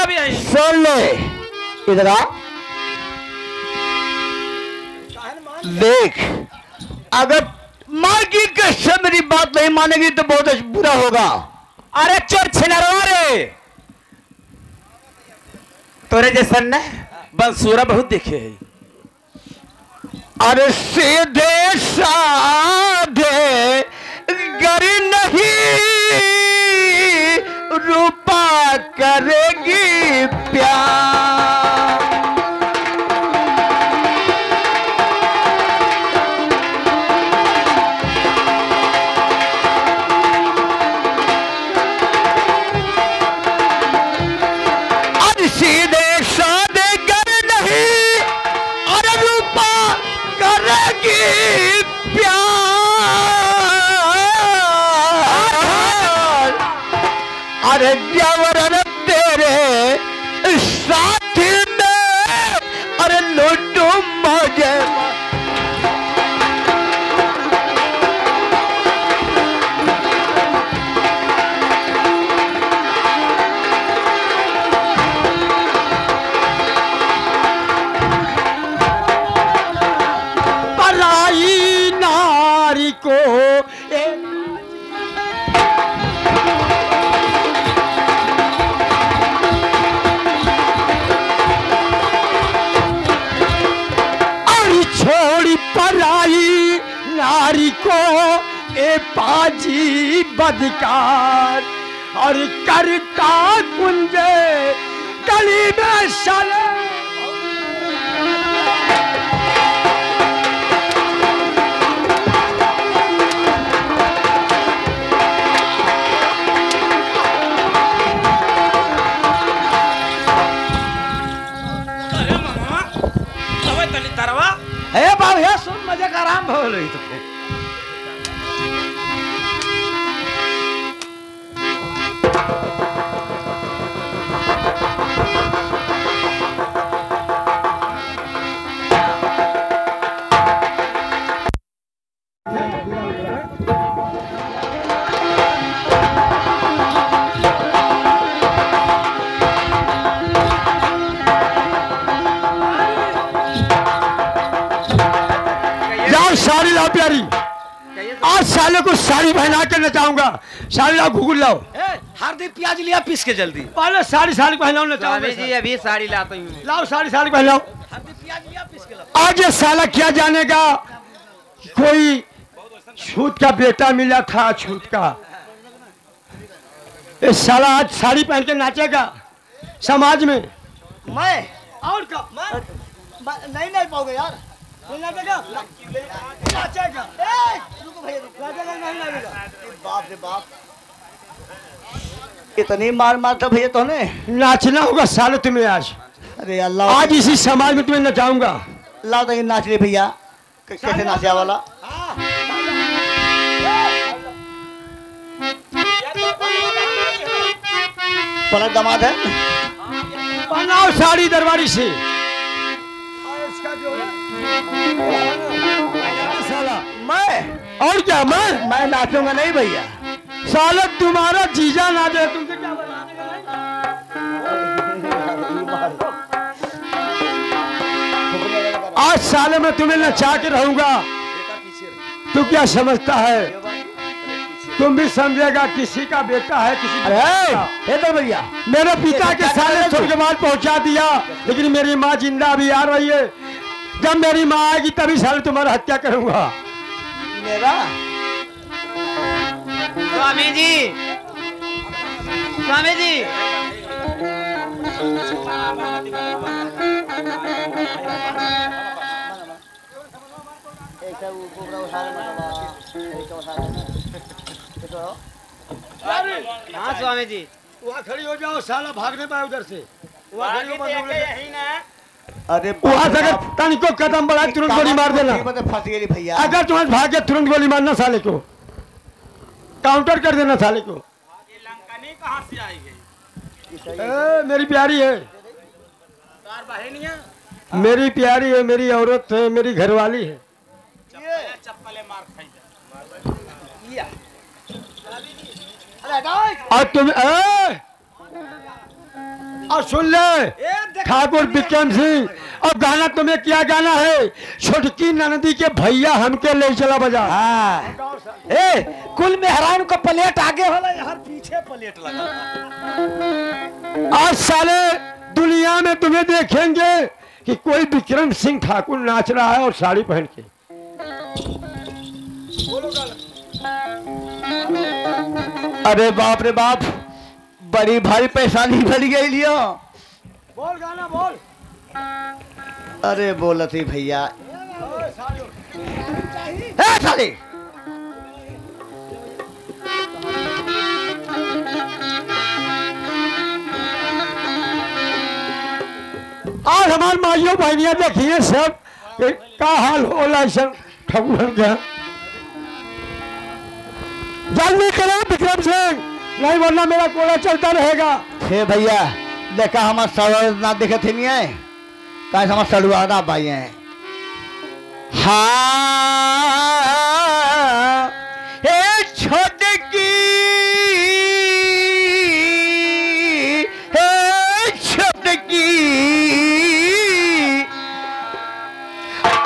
भी आई। सुन ले इधर आ, देख अगर मालकिन के से मेरी बात नहीं मानेगी तो बहुत बुरा होगा। अरे चोर छिनरवा रे, तोरे जैसा न बंसूरा बहुत देखे है। अरे सीधे साधे गर नहीं रूपा करेगी प्यार। अरे सीधे साधे गर नहीं और रूपा करेगी प्यार। अरे जबरन तेरे साथी में अरे लूटू मौजे। पराई नारी को पराई नारी को ए बाजी बदकार और करता कुंजे गली में साले। अरे मामा तवे तली तरवा हे बाबू हे सुन मजे का आराम हो रही तो साड़ी लाओ प्यारी, आज साले को साड़ी पहना के नचाऊंगा। साड़ी लाओ, घुघुल लाओ। हरदी प्याज लिया पीस के जल्दी। पहले साड़ी पहनाओ नचाऊंगा। जी अभी साड़ी लाता हूँ। लाओ साड़ी पहनाओ। हरदी प्याज लिया पीस के लाओ। आज ये साला क्या जानेगा, कोई छूत का बेटा मिला था, छूत का। ये साला आज साड़ी पहन के नाचेगा समाज में। मैं और का नहीं पाओगे यार। नाचेगा। रुको भैया बाप रे बाप, इतनी मार मारता भैया तूने। नाचना होगा साले तुम्हें आज। अरे अल्लाह, आज इसी समाज में तुम्हें नचाऊंगा। अल्लाह तक नाच ले भैया, कैसे नाचा वाला। बड़ा दामाद है। पहनाओ साड़ी दरबारी से। साला मैं और क्या मैं नाचूंगा नहीं भैया। साला तुम्हारा जीजा ना दे, तुमसे क्या बताने का नहीं। आज साले में तुम्हें नचा के रहूंगा। तू क्या समझता है, तुम भी समझेगा किसी का बेटा है किसी का। तो भैया मेरे पिता के साले स्वर्गवास पहुंचा दिया, लेकिन मेरी माँ जिंदा अभी आ रही है। जब मेरी माँ आएगी तभी साले तुम्हारा हत्या करूंगा। मेरा स्वामी जी, स्वामी जी हाँ स्वामी जी, वहाँ खड़ी हो जाओ, साला भागने पाए उधर से। अरे वहाँ से अगर तनिको कदम बढ़ाए तुरंत गोली मार देना। फंस गई भैया। अगर तुम्हें भागे तुरंत गोली मारना, साले को काउंटर कर देना साले को। ये लंकानी कहाँ से आई है? मेरी प्यारी है, तार बहनिया मेरी प्यारी है, मेरी औरत है, मेरी घरवाली है। चप्पले मार खाई और तुम और सुन ले ठाकुर विक्रम सिंह, अब गाना तुम्हें क्या गाना है? छोटकी नंदी के भैया हमके ले चला बजा। हाँ। ए कुल मेहरान को प्लेट आगे होला, यहाँ पीछे प्लेट लगा। आज साले दुनिया में तुम्हें देखेंगे कि कोई विक्रम सिंह ठाकुर नाच रहा है और साड़ी पहन के। अरे बाप रे बाप, बड़ी भारी परेशानी बढ़ गई लियो। बोल गाना बोल। अरे बोलती भैया साली। आज हमारे माइयों बहनियां देखिए सब का हाल होला सब ठगुन का। जल्दी करो विक्रम सिंह, नहीं वरना मेरा कोड़ा चलता रहेगा। हे भैया देखा हमारा सड़ुआ ना देखे थे नहीं है, कहा हमारा सड़ुआ ना भाई है। हाँ हे छोटकी, हे छोटकी,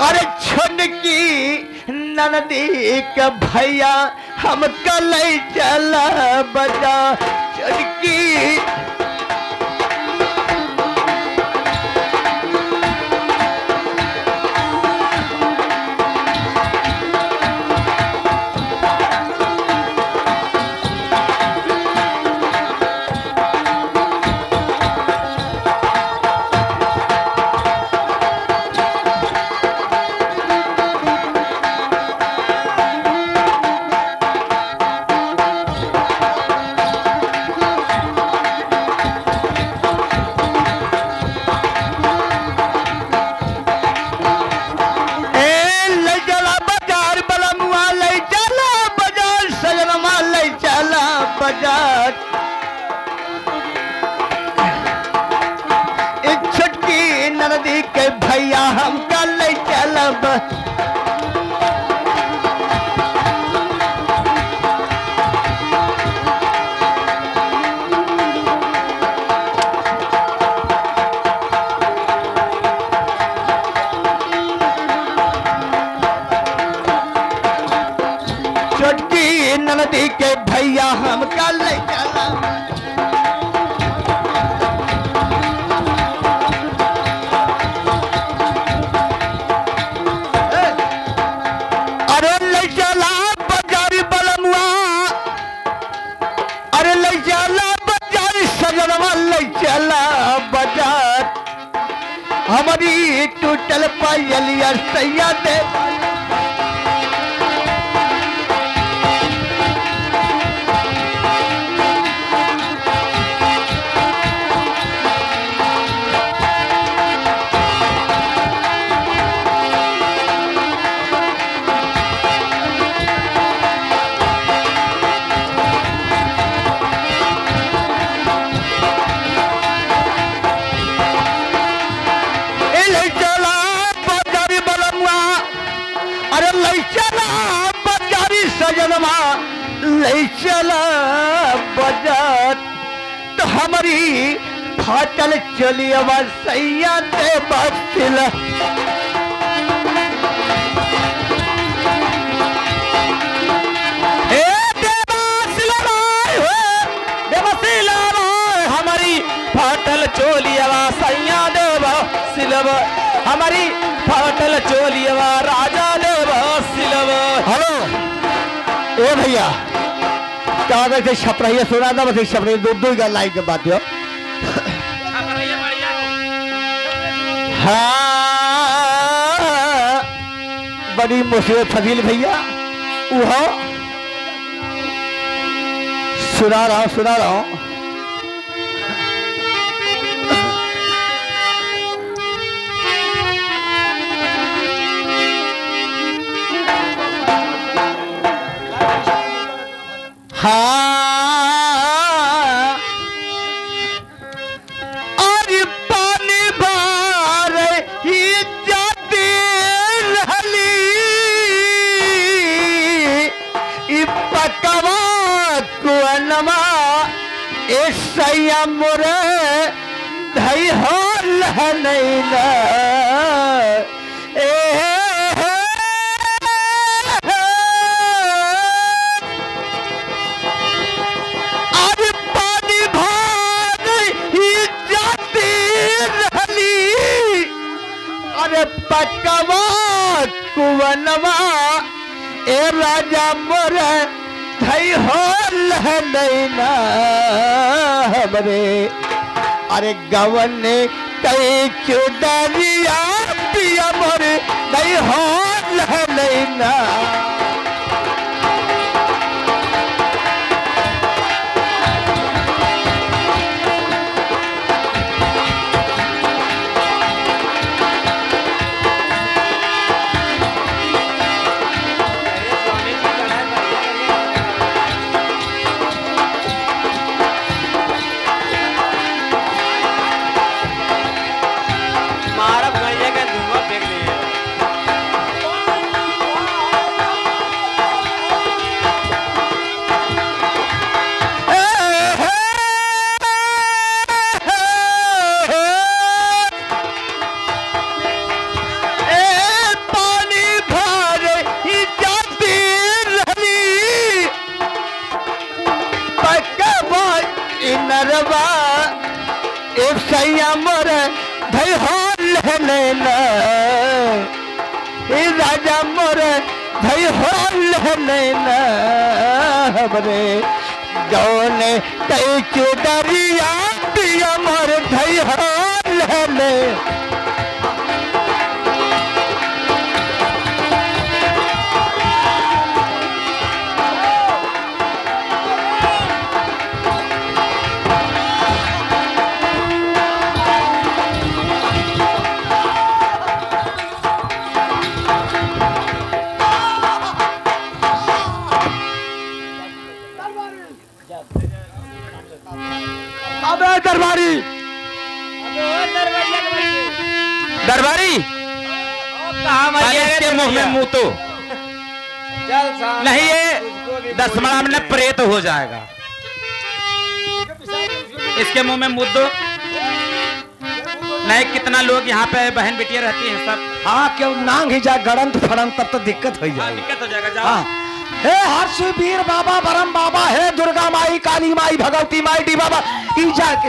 अरे छोटकी ननदी के भैया हम कल चला बजा। छोटकी नदी के भैया हम कल चलब। छोटकी नदी के भैया हम कल चलब। हमारी टूटल पायलिया सैया दे। ले चला बाजार तो हमारी फाटल चली आवाज सैया दे बसिला। हमारी फाटल चोलियावा सैया देव सिलब, हमारी फाटल चोलियावा राजा देव सिलब। हेलो ए भैया क्या वैसे छपराइया सुना था, वैसे छपराइया दो का लाइक के बात हो। हाँ बड़ी मुसीबत फजील भैया वो सुना रहा हूँ। हाँ और पानी बार ही जाती रहली पकवा कुअनमा इस मोरे लहनैना अरे पानी भाग ही जाती रहली अरे पकवा कुवनवा ए राजा मोर थई हो लहनैना हमरे अरे गवन कई चुदरिया पिया मोर नहीं हो लहनैना मोर धई हो लहनैना राजा मोर धई हो लहनैना हमरे जौन कई चुदरिया पिया मोर धई हो लहनैना दरबारी दरबारी इसके मुंह में मुंह तो नहीं ये 10 मिनट प्रेत हो जाएगा इसके मुंह में मुंह दो नहीं कितना लोग यहाँ पे बहन बेटियां रहती हैं सब हाँ क्यों नांग ही जाए गड़ंत फड़ंत तब तो दिक्कत हो जाएगी दिक्कत हो जाएगा जाओ हाँ हे हर्ष वीर बाबा बरम बाबा हे दुर्गा माई काली माई भगवती माई डी बाबा ई जाके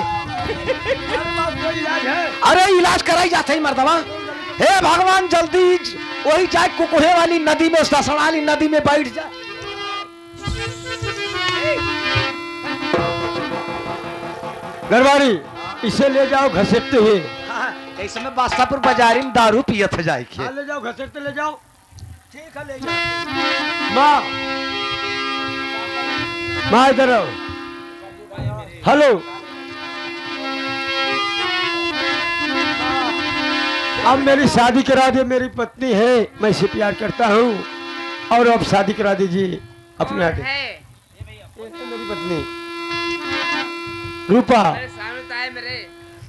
अरे इलाज कराई जाते ही मर्दवा हे भगवान जल्दी वही जाए कुकुहे वाली नदी में ससड़ाली नदी में बैठ जा दरबारी इसे ले जाओ घसीटते हुए इस समय बादशाहपुर बाजारी में दारू पियत जाए ले जाओ घसीटते ले जाओ ठीक है ले जाओ माँ माँ इधर आओ हेलो अब मेरी शादी करा दे मेरी पत्नी है मैं इसे प्यार करता हूँ और अब शादी करा दीजिए अपने आगे मेरी पत्नी रूपा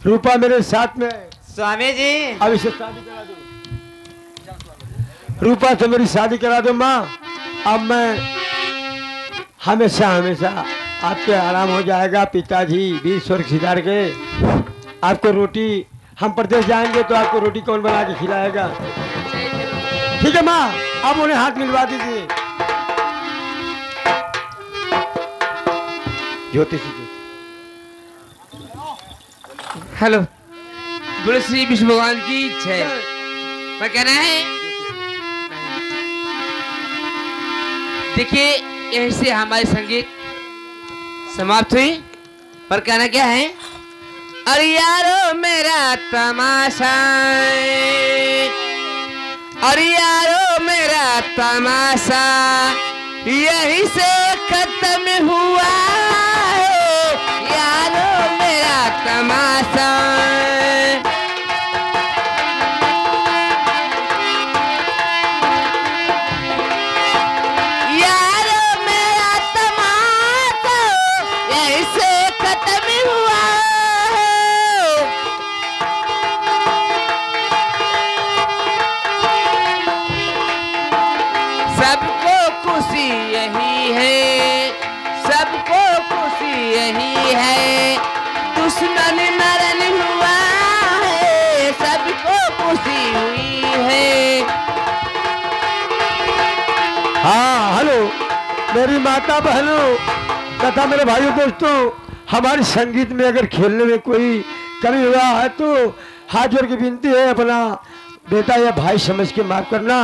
रूपा मेरे साथ में स्वामी जी अब इसे शादी करा दो रूपा से मेरी शादी करा दो माँ अब मैं हमेशा हमेशा आपके आराम हो जाएगा पिताजी भी स्वर्ग सिधार के आपको रोटी हम प्रदेश जाएंगे तो आपको रोटी कौन बना के खिलाएगा ठीक है माँ अब उन्हें हाथ मिलवा दीजिए ज्योतिषी जी हेलो बोले श्री विष्णु भगवान की जय पर कहना है देखिए यहीं से हमारी संगीत समाप्त हुई पर कहना क्या है अरे यारो मेरा तमाशा अरे यारो मेरा तमाशा यहीं से खत्म हुआ है यारो मेरा तमाशा सबको खुशी यही है दुश्मन नरन हाँ हेलो मेरी माता बहनों तथा मेरे भाइयों दोस्तों, हमारे संगीत में अगर खेलने में कोई कमी हुआ है तो हाथ जोड़ की विनती है, अपना बेटा या भाई समझ के माफ करना।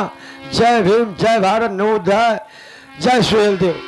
जय भीम, जय भारत, नमो बुद्धाय, जय सुहेल देव।